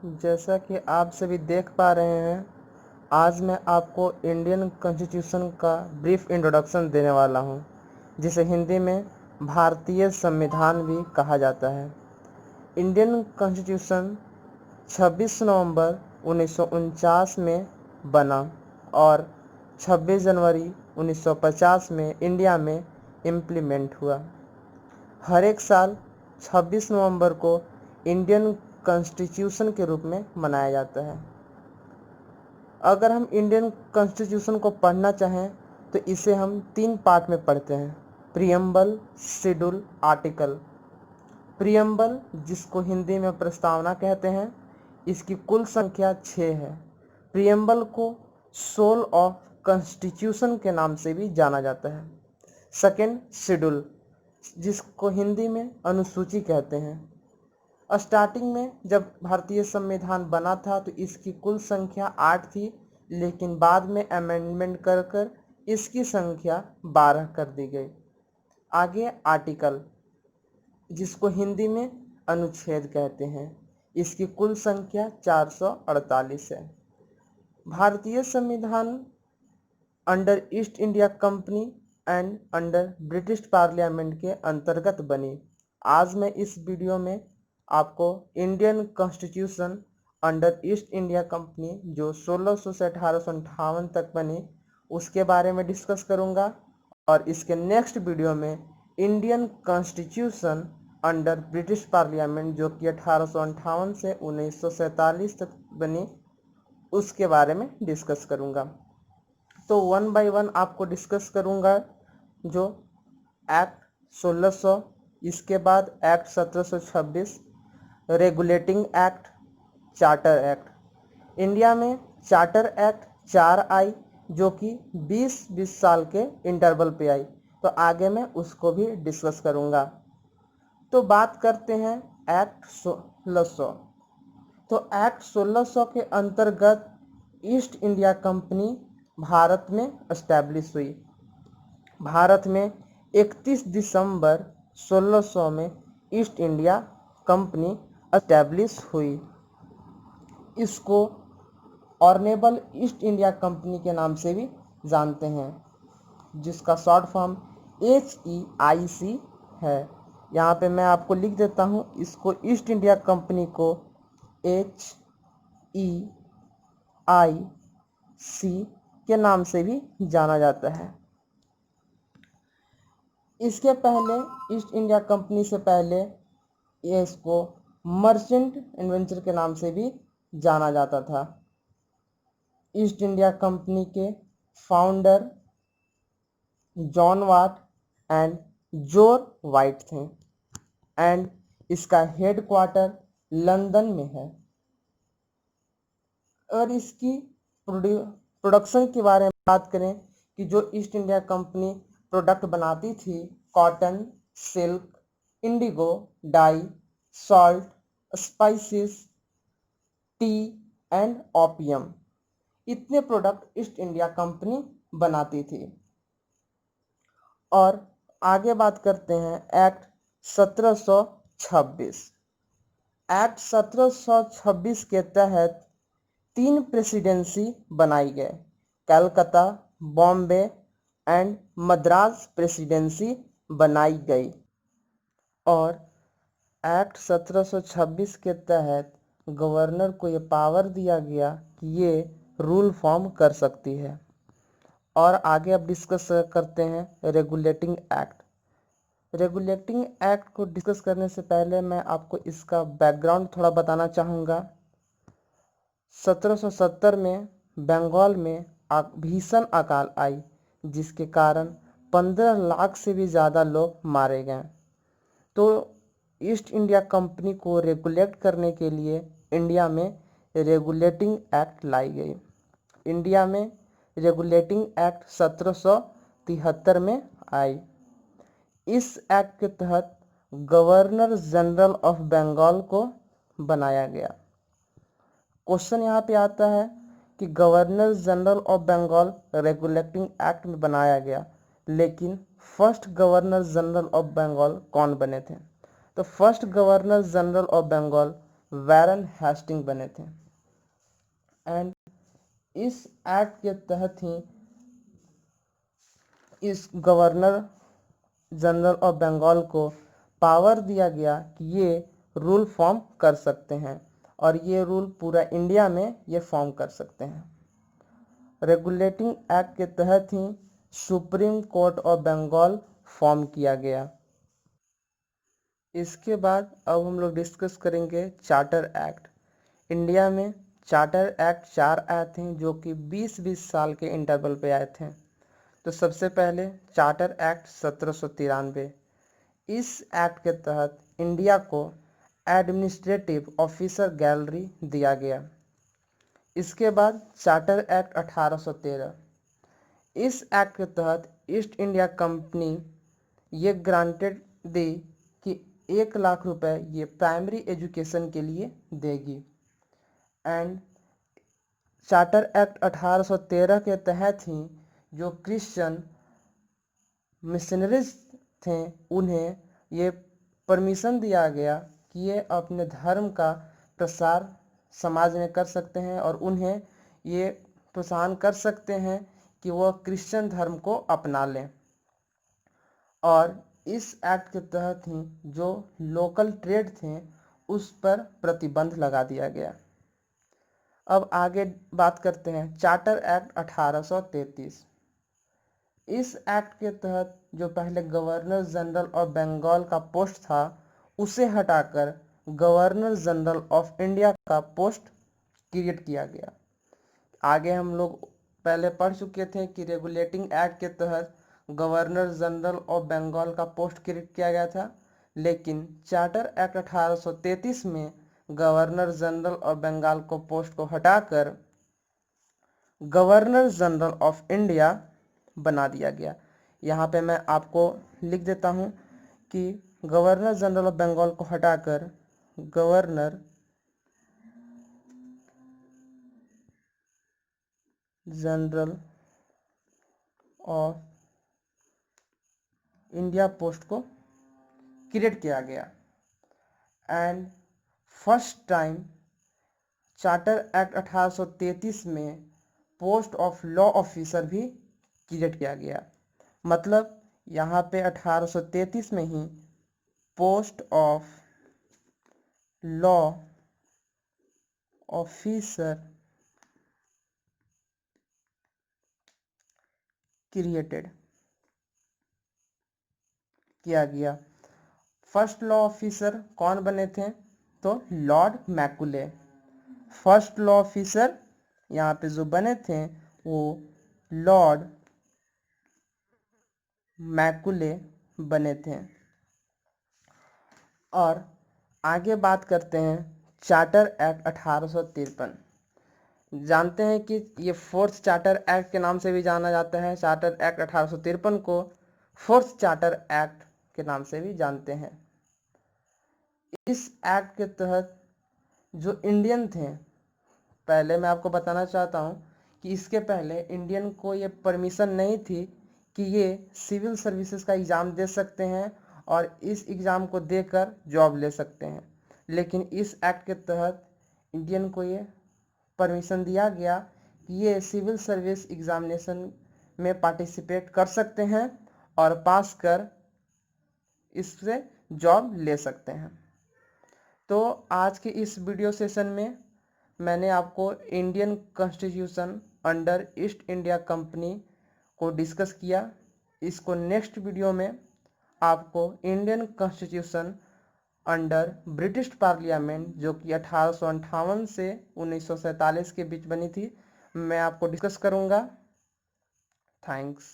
जैसा कि आप सभी देख पा रहे हैं, आज मैं आपको इंडियन कॉन्स्टिट्यूशन का ब्रीफ इंट्रोडक्शन देने वाला हूं, जिसे हिंदी में भारतीय संविधान भी कहा जाता है। इंडियन कॉन्स्टिट्यूशन 26 नवंबर 1949 में बना और 26 जनवरी 1950 में इंडिया में इम्प्लीमेंट हुआ। हर एक साल 26 नवंबर को इंडियन कॉन्स्टिट्यूशन के रूप में मनाया जाता है। अगर हम इंडियन कॉन्स्टिट्यूशन को पढ़ना चाहें तो इसे हम 3 पार्ट में पढ़ते हैं: प्रीएम्बल, शेड्यूल, आर्टिकल। प्रीएम्बल, जिसको हिंदी में प्रस्तावना कहते हैं, इसकी कुल संख्या 6 है। प्रीएम्बल को सोल ऑफ कॉन्स्टिट्यूशन के नाम से भी जाना जाता है। सेकेंड, शेड्यूल, जिसको हिंदी में अनुसूची कहते हैं। स्टार्टिंग में जब भारतीय संविधान बना था तो इसकी कुल संख्या 8 थी, लेकिन बाद में अमेंडमेंट कर कर इसकी संख्या 12 कर दी गई। आगे आर्टिकल, जिसको हिंदी में अनुच्छेद कहते हैं, इसकी कुल संख्या 448 है। भारतीय संविधान under east India company and under British parliament के अंतर्गत बनी। आज मैं इस वीडियो में आपको Indian constitution under east India company, जो 1600 से 1858 तक बनी, उसके बारे में डिस्कस करूंगा। और इसके नेक्स्ट वीडियो में Indian constitution under British parliament, जो कि 1858 से 1947 तक बनी, उसके बारे में डिस्कस करूंगा। तो 1 बाय 1 आपको डिस्कस करूंगा। जो एक्ट 1600, इसके बाद act 1726, regulating act, charter act. India में चार्टर एक्ट 4 आई, जो कि 20-20 साल के इंटरवल पे आई, तो आगे मैं उसको भी डिस्कस करूंगा। तो बात करते हैं एक्ट 1600। तो एक्ट 1600 के अंतर्गत ईस्ट इंडिया कंपनी भारत में एस्टैब्लिश हुई। भारत में 31 दिसंबर 1600 में ईस्ट इंडिया कंपनी एस्टैब्लिश हुई। इसको ऑनरेबल ईस्ट इंडिया कंपनी के नाम से भी जानते हैं, जिसका शॉर्ट फॉर्म HEIC है। यहाँ पे मैं आपको लिख देता हूँ, इसको ईस्ट इंडिया कंपनी को HEIC के नाम से भी जाना जाता है। इसके पहले, ईस्ट इंडिया कंपनी से पहले, इसको मर्चेंट एडवेंचर के नाम से भी जाना जाता था। ईस्ट इंडिया कंपनी के फाउंडर जॉन वाट एंड जोर वाइट थे एंड इसका हेडक्वार्टर लंदन में है। और इसकी प्रोडक्शन के बारे में बात करें कि जो ईस्ट इंडिया कंपनी प्रोडक्ट बनाती थी, cotton, silk, indigo, dye, salt, spices, tea and opium, इतने प्रोडक्ट ईस्ट इंडिया कंपनी बनाती थी। और आगे बात करते हैं एक्ट 1726। एक्ट 1726 के तहत 3 प्रेसिडेंसी बनाई गए: कलकत्ता, बॉम्बे एंड मद्रास प्रेसिडेंसी बनाई गई। और एक्ट 1726 के तहत गवर्नर को ये पावर दिया गया कि ये रूल फॉर्म कर सकती है। और आगे अब डिस्कस करते हैं रेगुलेटिंग एक्ट। रेगुलेटिंग एक्ट को डिस्कस करने से पहले मैं आपको इसका बैकग्राउंड थोड़ा बताना चाहूँगा। 1770 में बंगाल में भीषण अकाल आई, जिसके कारण 15 लाख से भी ज़्यादा लोग मारे गए। तो ईस्ट इंडिया कंपनी को रेगुलेट करने के लिए इंडिया में रेगुलेटिंग एक्ट लाई गई। इंडिया में रेगुलेटिंग एक्ट 1773 में आई। इस एक्ट के तहत गवर्नर जनरल ऑफ बंगाल को बनाया गया। क्वेश्चन यहाँ पे आता है कि governor general of Bengal regulating act में बनाया गया, लेकिन first governor general of Bengal कौन बने थे? तो first governor general of Bengal Warren Hasting बने थे। एंड इस एक्ट के तहत ही इस गवर्नर जनरल ऑफ बंगाल को पावर दिया गया कि ये रूल फॉर्म कर सकते हैं और ये रूल पूरा इंडिया में ये फॉर्म कर सकते हैं। रेगुलेटिंग एक्ट के तहत ही supreme court of Bengal form किया गया। इसके बाद अब हम लोग डिस्कस करेंगे चार्टर एक्ट। इंडिया में चार्टर एक्ट 4 आए थे जो कि 20-20 साल के इंटरवल पे आए थे। तो सबसे पहले चार्टर एक्ट 1793। इस एक्ट के तहत इंडिया को एडमिनिस्ट्रेटिव ऑफिसर गैलरी दिया गया। इसके बाद चार्टर एक्ट 1813। इस एक्ट के तहत ईस्ट इंडिया कंपनी ये ग्रांटेड दी कि 1 लाख रुपए ये प्राइमरी एजुकेशन के लिए देगी। एंड चार्टर एक्ट 1813 के तहत ही जो क्रिश्चियन मिशनरीज थे उन्हें ये परमिशन दिया गया कि ये अपने धर्म का प्रसार समाज में कर सकते हैं और उन्हें ये प्रोत्साहन कर सकते हैं कि वह क्रिश्चियन धर्म को अपना लें। और इस एक्ट के तहत ही जो लोकल ट्रेड थे उस पर प्रतिबंध लगा दिया गया। अब आगे बात करते हैं चार्टर एक्ट 1833। इस एक्ट के तहत जो पहले गवर्नर जनरल ऑफ बंगाल का पोस्ट था उसे हटाकर गवर्नर जनरल ऑफ इंडिया का पोस्ट क्रिएट किया गया। आगे हम लोग पहले पढ़ चुके थे कि रेगुलेटिंग एक्ट के तहत गवर्नर जनरल ऑफ बंगाल का पोस्ट क्रिएट किया गया था, लेकिन चार्टर एक्ट 1833 में गवर्नर जनरल ऑफ बंगाल को पोस्ट को हटाकर गवर्नर जनरल ऑफ इंडिया बना दिया गया। यहाँ पे मैं आपको लिख देता हूँ कि गवर्नर जनरल ऑफ बंगाल को हटाकर governor general of India post को क्रिएट किया गया। And first time charter act 1833 में पोस्ट ऑफ लॉ ऑफिसर भी क्रिएट किया गया। मतलब यहाँ पे 1833 में ही post of law officer created किया गया। फर्स्ट लॉ ऑफिसर कौन बने थे? तो lord Macaulay. First law officer यहाँ पे जो बने थे वो लॉर्ड मैकुले बने थे। और आगे बात करते हैं चार्टर एक्ट 1853। जानते हैं कि ये फोर्थ चार्टर एक्ट के नाम से भी जाना जाता है। चार्टर एक्ट 1853 को फोर्थ चार्टर एक्ट के नाम से भी जानते हैं। इस एक्ट के तहत जो इंडियन थे, पहले मैं आपको बताना चाहता हूँ कि इसके पहले इंडियन को ये परमिशन नहीं थी कि ये सिविल सर्विसेज का एग्ज़ाम दे सकते हैं और इस एग्ज़ाम को देकर जॉब ले सकते हैं। लेकिन इस एक्ट के तहत इंडियन को ये परमिशन दिया गया कि ये सिविल सर्विस एग्जामिनेशन में पार्टिसिपेट कर सकते हैं और पास कर इससे जॉब ले सकते हैं। तो आज के इस वीडियो सेशन में मैंने आपको Indian constitution under east India company को डिस्कस किया। इसको नेक्स्ट वीडियो में आपको Indian constitution under British parliament जो कि 1858 से 1947 के बीच बनी थी, मैं आपको डिस्कस करूंगा। थैंक्स।